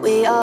We are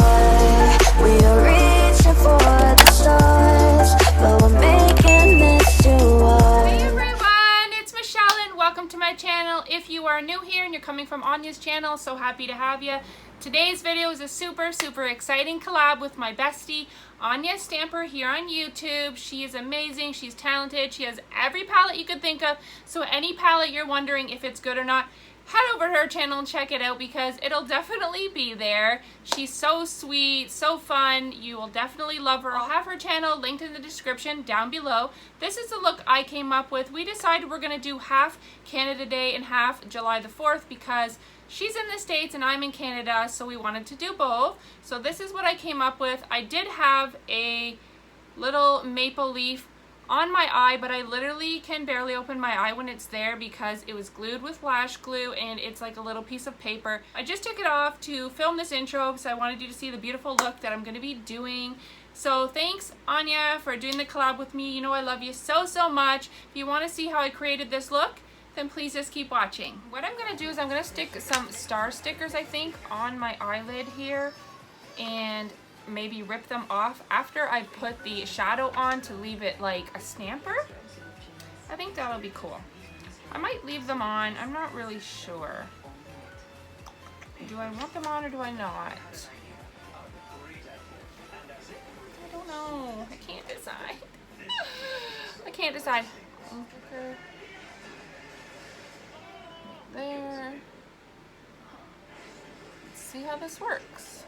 reaching for the stars, but we're making this to us. Hey everyone, it's Michelle and welcome to my channel. If you are new here and you're coming from Anya's channel, so happy to have you. Today's video is a super exciting collab with my bestie, Anya Stamper, here on YouTube. She is amazing, she's talented, she has every palette you could think of. So any palette you're wondering if it's good or not, head over to her channel and check it out because it'll definitely be there. She's so sweet, so fun. You will definitely love her. I'll have her channel linked in the description down below. This is the look I came up with. We decided we're gonna do half Canada Day and half July the 4th because she's in the States and I'm in Canada, so we wanted to do both. So this is what I came up with. I did have a little maple leaf on my eye, but I literally can barely open my eye when it's there because it was glued with lash glue and it's like a little piece of paper. I just took it off to film this intro because I wanted you to see the beautiful look that I'm going to be doing. So thanks Anya for doing the collab with me. You know I love you so much. If you want to see how I created this look, then please just keep watching. What I'm going to do is I'm going to stick some star stickers, I think, on my eyelid here and maybe rip them off after I put the shadow on to leave it like a stamper. I think that'll be cool. I might leave them on. I'm not really sure. Do I want them on or do I not? I don't know. I can't decide. I can't decide. Okay. There. Let's see how this works.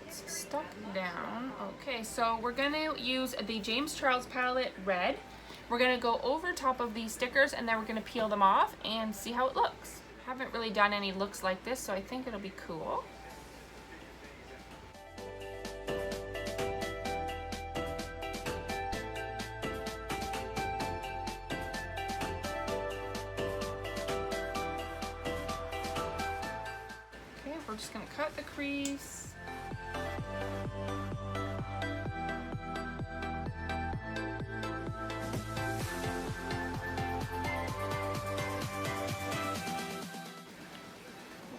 It's stuck down. Okay, so we're gonna use the James Charles palette red. We're gonna go over top of these stickers and then we're gonna peel them off and see how it looks. Haven't really done any looks like this, so I think it'll be cool. Okay, we're just gonna cut the crease.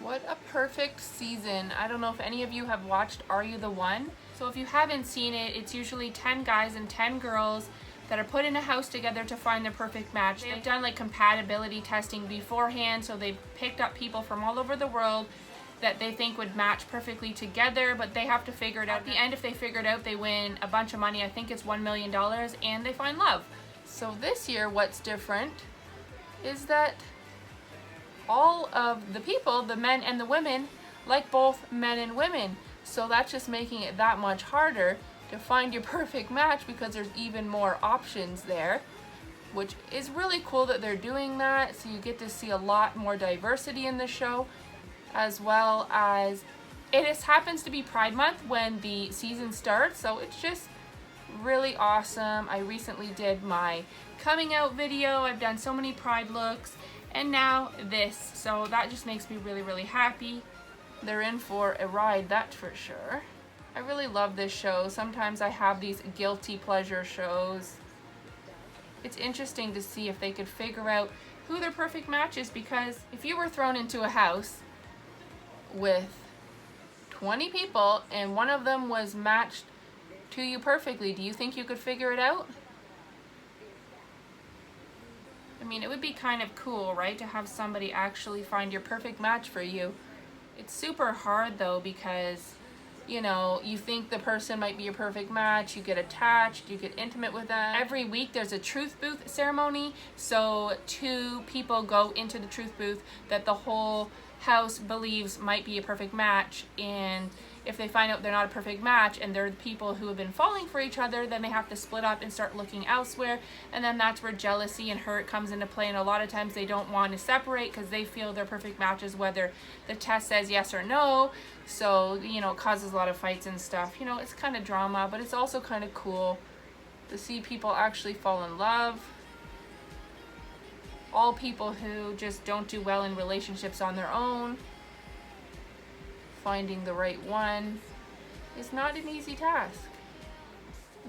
What a perfect season. I don't know if any of you have watched Are You the One? So if you haven't seen it, it's usually 10 guys and 10 girls that are put in a house together to find their perfect match. They've done like compatibility testing beforehand, so they've picked up people from all over the world that they think would match perfectly together, but they have to figure it out. At the end, if they figure it out, they win a bunch of money. I think it's $1 million, and they find love. So this year, what's different is that all of the people, the men and the women, like both men and women. So that's just making it that much harder to find your perfect match because there's even more options there, which is really cool that they're doing that. So you get to see a lot more diversity in the show, as well as it just happens to be Pride Month when the season starts. So it's just really awesome. I recently did my coming out video. I've done so many Pride looks. And now this, so that just makes me really happy. They're in for a ride, that's for sure. I really love this show. Sometimes I have these guilty pleasure shows. It's interesting to see if they could figure out who their perfect match is, because if you were thrown into a house with 20 people and one of them was matched to you perfectly, do you think you could figure it out? I mean, it would be kind of cool, right, to have somebody actually find your perfect match for you. It's super hard though because, you know, you think the person might be your perfect match, you get attached, you get intimate with them. Every week there's a truth booth ceremony, so 2 people go into the truth booth that the whole house believes might be a perfect match, and if they find out they're not a perfect match and they're the people who have been falling for each other, then they have to split up and start looking elsewhere, and then that's where jealousy and hurt comes into play, and a lot of times they don't want to separate because they feel their perfect match is whether the test says yes or no. So, you know, it causes a lot of fights and stuff. You know, it's kind of drama, but it's also kind of cool to see people actually fall in love. All people who just don't do well in relationships on their own. Finding the right one is not an easy task.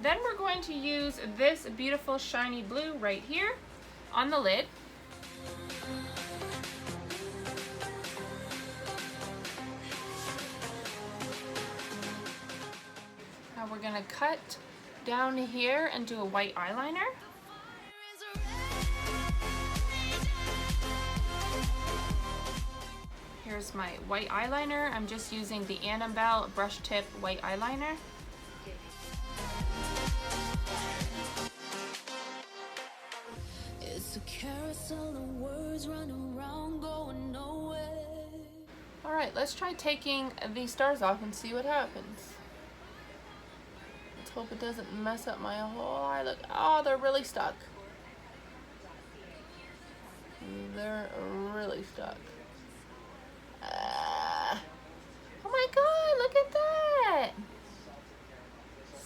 Then we're going to use this beautiful shiny blue right here on the lid. we're gonna cut down here and do a white eyeliner. Here's my white eyeliner. I'm just using the Annabelle brush tip white eyeliner. It's a carousel of words running around going nowhere. All right, let's try taking these stars off and see what happens. Let's hope it doesn't mess up my whole eye. Look, oh, they're really stuck. They're really stuck. Oh my God, look at that.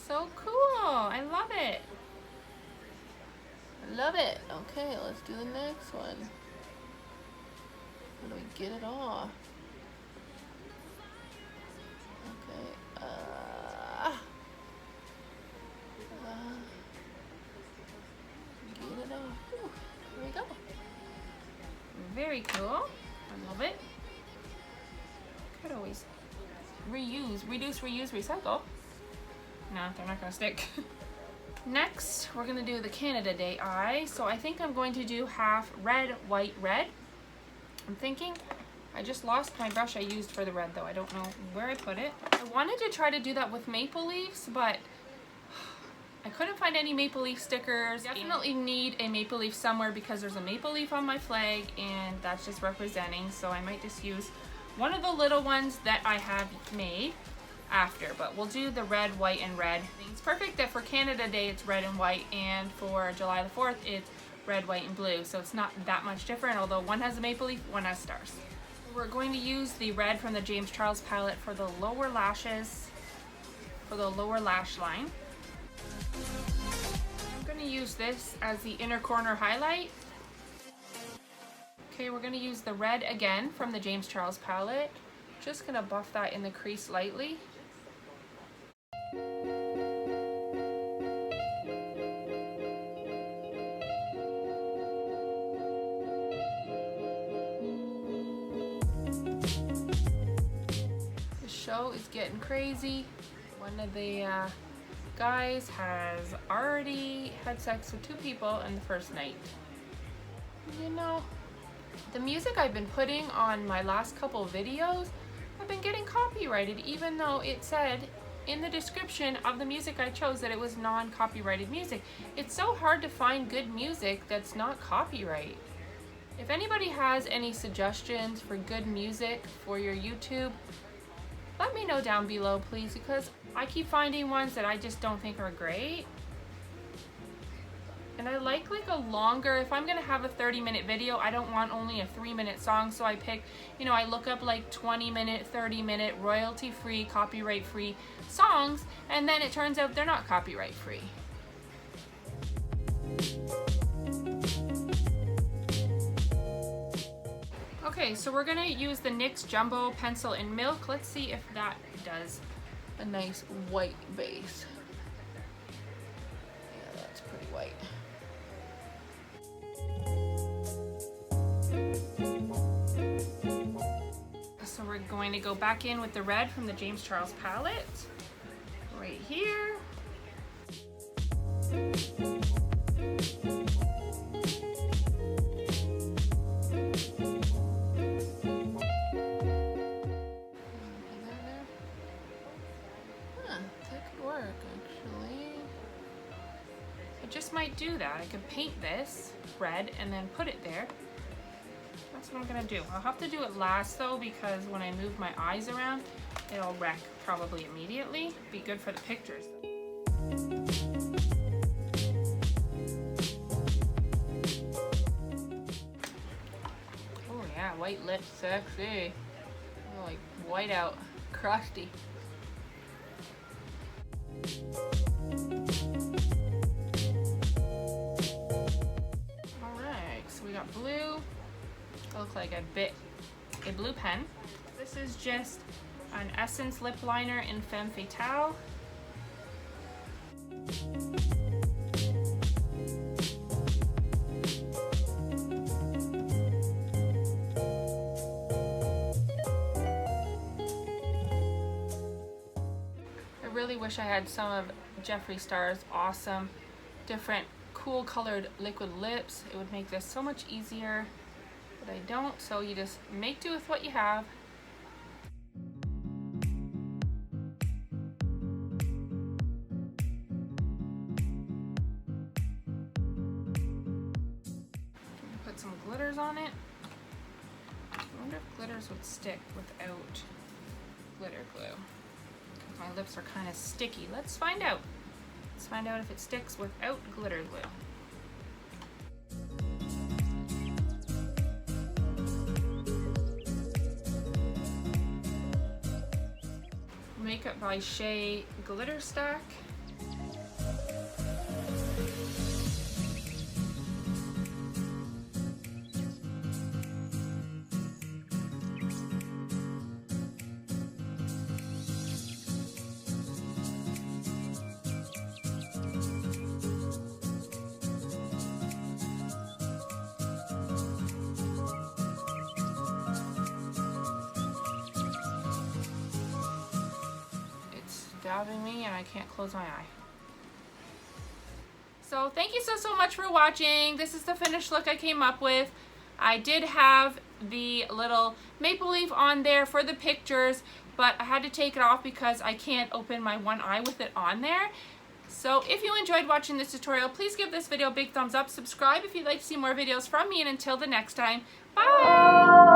So cool, I love it. I love it. Okay, let's do the next one. How do we get it off? Okay, get it off. Ooh, here we go. Very cool. I love it. Could always reuse, reduce, reuse, recycle. No, they're not gonna stick. Next, we're gonna do the Canada Day eye. So I think I'm going to do half red, white, red. I'm thinking, I just lost my brush I used for the red though. I don't know where I put it. I wanted to try to do that with maple leaves, but I couldn't find any maple leaf stickers. Definitely need a maple leaf somewhere because there's a maple leaf on my flag and that's just representing. So I might just use one of the little ones that I have made after, but we'll do the red, white, and red. It's perfect that for Canada Day it's red and white, and for July the 4th it's red, white, and blue. So it's not that much different, although one has a maple leaf, one has stars. We're going to use the red from the James Charles palette for the lower lashes, for the lower lash line. I'm going to use this as the inner corner highlight. Okay, we're going to use the red again from the James Charles palette. Just going to buff that in the crease lightly. The show is getting crazy. One of the guys has already had sex with 2 people in the first night. You know, the music I've been putting on my last couple videos, I've been getting copyrighted, even though it said in the description of the music I chose that it was non-copyrighted music. It's so hard to find good music that's not copyright. If anybody has any suggestions for good music for your YouTube, let me know down below, please, because I keep finding ones that I just don't think are great. And I like a longer, if I'm gonna have a 30-minute video, I don't want only a 3-minute song, so I pick, you know, I look up like 20-minute, 30-minute, royalty-free, copyright-free songs, and then it turns out they're not copyright-free. Okay, so we're gonna use the NYX Jumbo Pencil in Milk. Let's see if that does a nice white base. Yeah, that's pretty white. So we're going to go back in with the red from the James Charles palette, right here. Might do that. I could paint this red and then put it there. That's what I'm gonna do. I'll have to do it last though, because when I move my eyes around, it'll wreck probably immediately. Be good for the pictures though. Oh yeah, white lips, sexy. Like white out, crusty. Blue. I look like I bit a blue pen. This is just an Essence lip liner in Femme Fatale. really wish I had some of Jeffree Star's awesome, different, cool colored liquid lips. It would make this so much easier, but I don't, so you just make do with what you have. Put some glitters on it. I wonder if glitters would stick without glitter glue. My lips are kind of sticky. Let's find out. Let's find out if it sticks without glitter glue. Makeup by Shea Glitter Stack. Dabbing me and I can't close my eye. So thank you so much for watching. This is the finished look I came up with. I did have the little maple leaf on there for the pictures, but I had to take it off because I can't open my one eye with it on there. So if you enjoyed watching this tutorial, please give this video a big thumbs up. Subscribe if you'd like to see more videos from me, and until the next time, bye!